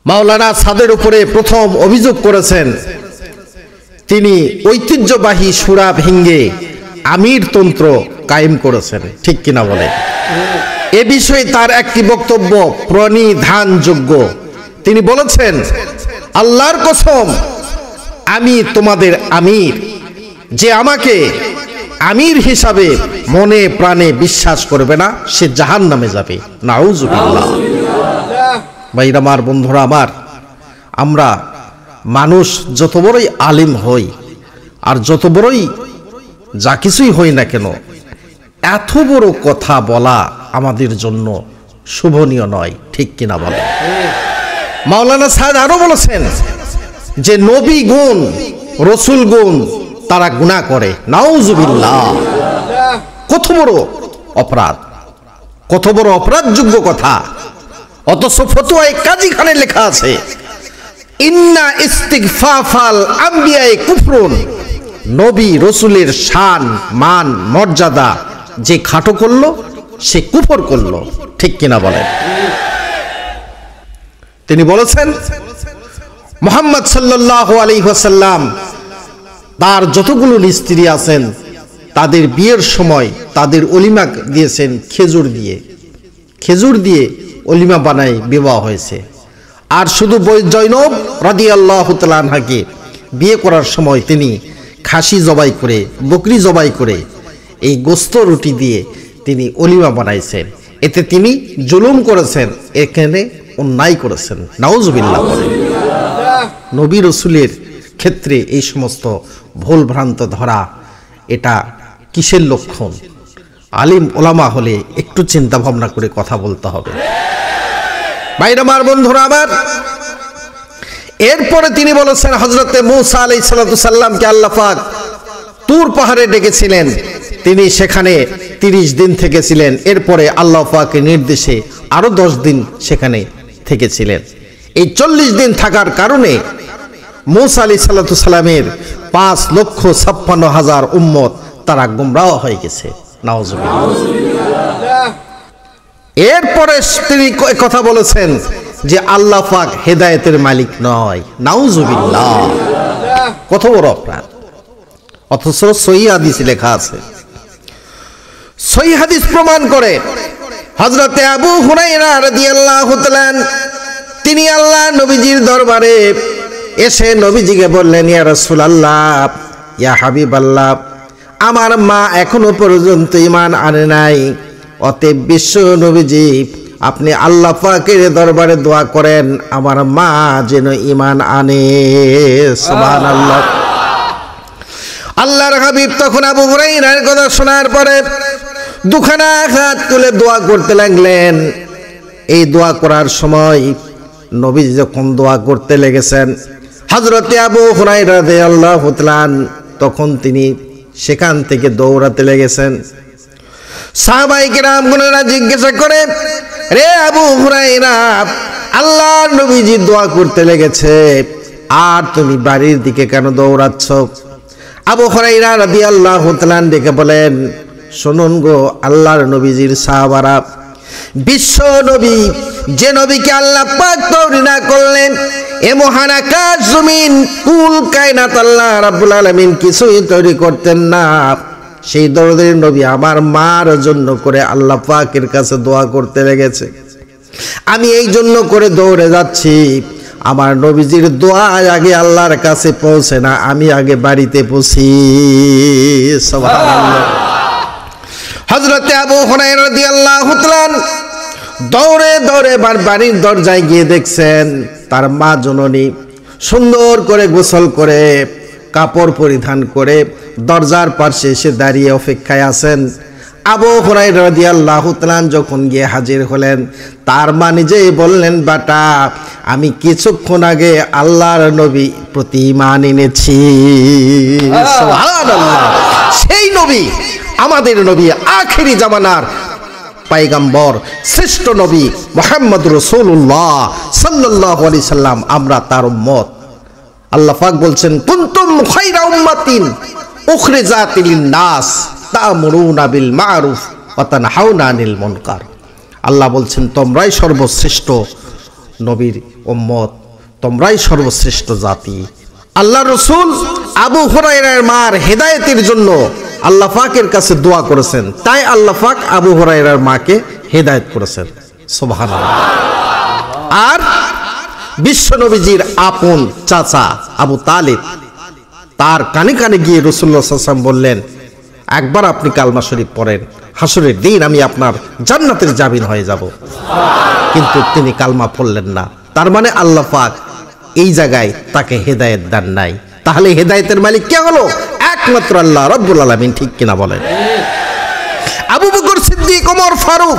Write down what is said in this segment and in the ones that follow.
মাওলানা সাদের উপরে প্রথম অভিযোগ করেছেন তিনি ঐতিহ্যবাহী সূরা ভেঙ্গে আমির তন্ত্র কায়েম করেছেন, ঠিক কিনা বলে? এ বিষয়ে তার একটি বক্তব্য প্রণিধানযোগ্য। তিনি বলেছেন, আল্লাহর কসম, আমি তোমাদের আমির, যে আমাকে আমির হিসাবে মনে প্রাণে বিশ্বাস করবে না সে জাহান্নামে যাবে। নাউজুবিল্লাহ। ভাইরা আমার, বন্ধুরা আমার, আমরা মানুষ যত বড়ই আলিম হই আর যত বড়ই যা কিছুই হই না কেন, এত বড় কথা বলা আমাদের জন্য শোভনীয় নয়, ঠিক কিনা বলে? মাওলানা সাদ আরো বলেছেন যে নবী গুণ, রসুল গুণ তারা গুনাহ করে। নাউজুবিল্লাহ। কত বড় অপরাধ, কত বড় অপরাধযোগ্য কথা। অথচ ফতোয়ায়ে কাজী খানে লেখা আছে, ইন্না ইস্তিগফাফাল আম্বিয়ায়ে কুফরুন, নবী রসুলের শান মান মর্যাদা যে খাটো করলো সে কুফর করলো, ঠিক কিনা বলেন? তিনি বলেছেন মুহাম্মদ সাল্লাল্লাহু আলাইহি ওয়াসাল্লাম তার যতগুলো স্ত্রী আছেন তাদের বিয়ের সময় তাদের অলিমা দিয়েছেন খেজুর দিয়ে, খেজুর দিয়ে অলিমা বানায় বিবাহ হয়েছে। আর শুধু জৈনব রাদিয়াল্লাহু তাআলা আনহাকে বিয়ে করার সময় তিনি খাসি জবাই করে, বকরি জবাই করে এই গোস্ত রুটি দিয়ে তিনি অলিমা বানাইছেন। এতে তিনি জুলুম করেছেন, এখানে অন্যায় করেছেন। নাউজুবিল্লাহ। নবী রসুলের ক্ষেত্রে এই সমস্ত ভুল ভ্রান্ত ধরা, এটা কিসের লক্ষণ? আলিম ওলামা হলে একটু চিন্তা ভাবনা করে কথা বলতে হবে। ভাইরা আমার, বন্ধুরা আমার, এরপরে তিনি বলেছেন হযরতে মূসা আলাইহিস সালামকে আল্লাহ পাক তুর পাহাড়ে ডেকেছিলেন, তিনি সেখানে 30 দিন থেকেছিলেন। এরপরে আল্লাহ পাকের নির্দেশে আরো 10 দিন সেখানে থেকেছিলেন। এই 40 দিন থাকার কারণে মূসা আলাইহিস সালামের 5,56,000 উম্মত তারা গুমরাহ হয়ে গেছে। নাউজুবিল্লাহ। এরপরে তিনি কথা বলেছেন যে আল্লাহ পাক হেদায়েতের মালিক নয়। নাউজুবিল্লাহ। কত বড় অপরাধ। অথচ সহিহ হাদিসে লেখা আছে, সহিহ হাদিস প্রমাণ করে হযরতে আবু হুরায়রা রাদিয়াল্লাহু তাআলা তিনি আল্লাহ নবীজির দরবারে এসে নবীজিকে বললেন, ইয়া রাসূলুল্লাহ, ইয়া হাবিবাল্লাহ, আমার মা এখনো পর্যন্ত ঈমান আনে নাই। অতএব বিশ্ব নবীজি, আপনি আল্লাহ পাকের দরবারে দোয়া করেন আমার মা যেন ঈমান আনে। সুবহানাল্লাহ। আল্লাহর হাবিব তখন আবু হুরায়রার কথা শোনার পরে দুখানা হাত তুলে দোয়া করতে লাগলেন। এই দোয়া করার সময় নবীজি যখন দোয়া করতে লেগেছেন, হযরতে আবু হুরায়রা রাদিয়াল্লাহু তাআলা তখন তিনি সেখান থেকে দৌড়াতে লেগেছেন। সাহাবায়ে কেরামগণেরা জিজ্ঞাসা করে, রে আবু হুরায়রা, আল্লাহর নবীজি দোয়া করতে লেগেছে আর তুমি বাড়ির দিকে কেন দৌড়াচ্ছ? আবু হুরায়রা রাদিয়াল্লাহু তাআলা ডেকে বলেন, শুনুন গো আল্লাহর নবীজির সাহাবারা, বিশ্ব নবী, যে নবীকে আল্লাহ পাক তৈরি না করলেন, এ মহান আকাশ জমিন কুল কায়নাত আল্লাহ রাব্বুল আলামিন কিছুই তৈরি করতেন না, সেই দরদের নবী আমার মার জন্য করে আল্লাহ পাকের কাছে দোয়া করতে লেগেছে। আমি এই জন্য করে দৌড়ে যাচ্ছি, আমার নবীজির দোয়া আগে আল্লাহর কাছে পৌঁছে না, আমি আগে বাড়িতে পৌঁছি। সুবহানাল্লাহ। হযরতে আবু হুরায়রা রাদিয়াল্লাহু তাআলা দৌড়ে দৌড়ে বাড়ির দরজায় গিয়ে দেখছেন তার মা জননী সুন্দর করে গোসল করে কাপড় পরিধান করে দরজার পাশে এসে দাঁড়িয়ে অপেক্ষায় আছেন। আবু হুরায়রা রাদিয়াল্লাহু তাআলা যখন গিয়ে হাজির হলেন, তার মা নিজেই বললেন, বাটা, আমি কিছুক্ষণ আগে আল্লাহর নবী প্রতি ঈমান এনেছি। সুবহানাল্লাহ। সেই নবী, আমাদের নবী, আখেরি জামানার পয়গম্বর, শ্রেষ্ঠ নবী মুহাম্মদ রাসূলুল্লাহ সাল্লাল্লাহু আলাইহি সাল্লাম, আমরা তার উম্মত। আল্লাহ পাক বলছেন, কুনতুম খায়রা উম্মাতিন উখরিজাত লিন-নাস তা'মুরুনা বিল মা'রুফ ওয়া তানহাউনা আনিল মুনকার। আল্লাহ বলছেন, তোমরাই সর্বশ্রেষ্ঠ নবীর উম্মত, তোমরাই সর্বশ্রেষ্ঠ জাতি। আল্লাহ রাসূল আবু হুরায়রার মার হেদায়েতের জন্য আল্লাহ পাকের কাছে দোয়া করেছেন, তাই আল্লাহ পাক আবু হুরায়রার মাকে হেদায়েত করেছেন। সুবহানাল্লাহ। আর বিশ্ব নবীজির আপন চাচা আবু তালিব, তার কানে কানে গিয়ে রাসূলুল্লাহ সাল্লাল্লাহু আলাইহি ওয়াসাল্লাম বললেন, একবার আপনি কালমা শরীফ পড়েন, হাসরের দিন আমি আপনার জান্নাতের জামিন হয়ে যাব। কিন্তু তিনি কালমা পড়লেন না। তার মানে আল্লাহ পাক এই জায়গায় তাকে হেদায়েত দেন নাই। তাহলে হেদায়েতের মালিক কে হলো? একমাত্র আল্লাহ রাব্বুল আলামিন, ঠিক কিনা বলেন? আবু বকর সিদ্দিক, ওমর ফারুক,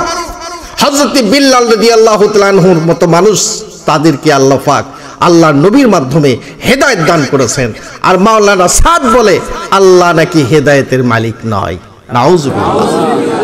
হযরত বিল্লাল রাদিয়াল্লাহু তাআলা আনহুর মতো মানুষ, তাদেরকে আল্লাহ পাক আল্লাহর নবীর মাধ্যমে হেদায়েত দান করেছেন। আর মাওলানা সাদ বলে আল্লাহ নাকি হেদায়েতের মালিক নয়। নাউজুবিল্লাহ।